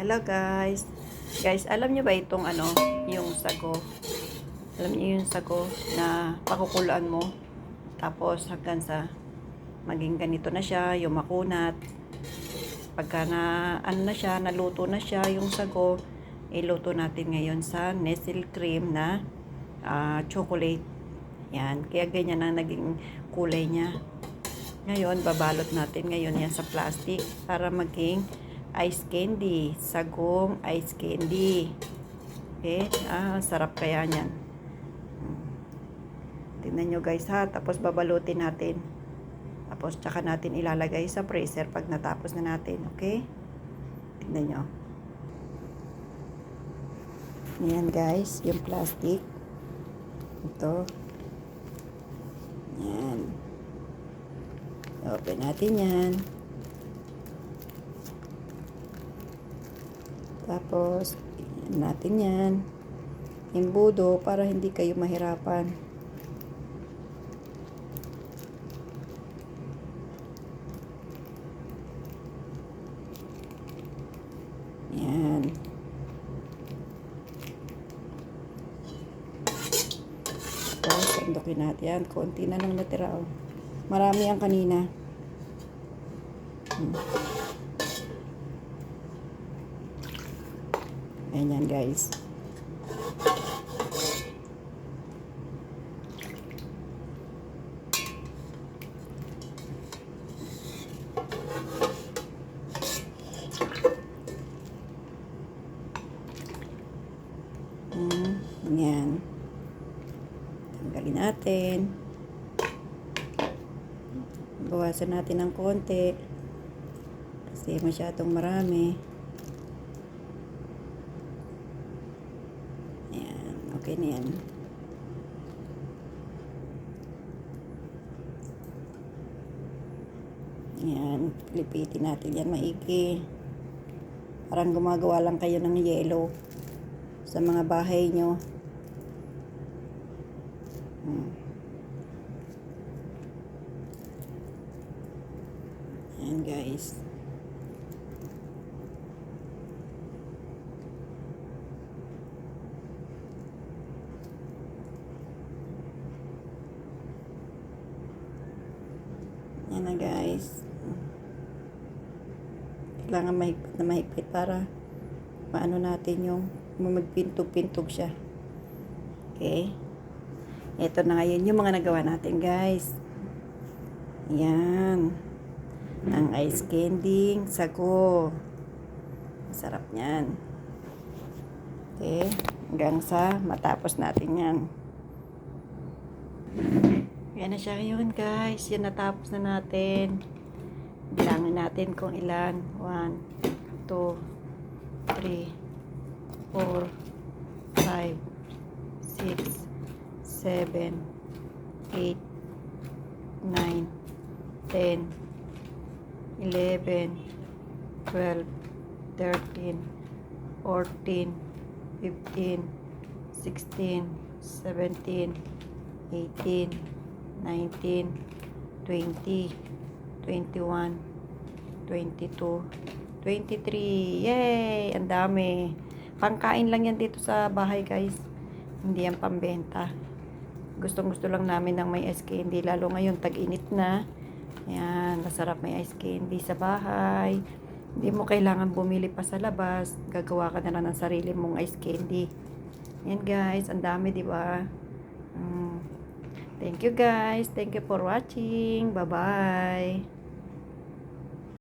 Hello guys. Guys, alam niyo ba itong yung sago? Alam niyo yung sago na pakukuluan mo tapos hanggang sa maging ganito na siya, yung makunat. Pagka na siya, naluto na siya yung sago, iluto natin ngayon sa Nestle cream na chocolate. Yan, kaya ganyan ang naging kulay niya. Ngayon, babalot natin ngayon yan sa plastic para maging ice candy. Sagong ice candy. Okay? Sarap kaya niyan. Tingnan nyo guys ha. Tapos babalutin natin. Tapos tsaka natin ilalagay sa freezer pag natapos na natin. Okay? Tingnan nyo. Ayan guys. Yung plastic. Ito. Ayan. Open natin yan. Tapos, natin yan. Imbudo para hindi kayo mahirapan. Yan. Tapos, sandukin natin yan. Konti na lang natira. Oh. Marami ang kanina. Ayan guys. Ayan. Tanggalin natin. Bawasan natin ng konti. Kasi masyadong marami. Okay na yan. Ayan. Lipitin natin yan maigi. Parang gumagawa lang kayo ng yelo sa mga bahay nyo. Ayan guys. Yan na guys. Kailangan mahigpit na mahigpit para maano natin yung magpintog-pintog siya. Okay. Ito na ngayon yung mga nagawa natin guys. Yan. Ang ice candy sago. Sarap niyan. Okay. Hanggang sa matapos natin yan. Yan na siya ngayon guys. Yan natapos na natin. Bilangin natin kung ilan. 1, 2, 3, 4, 5, 6, 7, 8, 9, 10, 11, 12, 13, 14, 15, 16, 17, 18, 19, 20, 21, 22, 23. Yay! Ang dami. Pangkain lang yan dito sa bahay, guys. Hindi yan pambenta. Gustong-gusto lang namin ng may ice candy. Lalo ngayon, tag-init na. Ayan, masarap may ice candy sa bahay. Hindi mo kailangan bumili pa sa labas. Gagawa ka na lang ng sarili mong ice candy. Ayan, guys. Ang dami, di ba? Thank you guys. Thank you for watching. Bye-bye.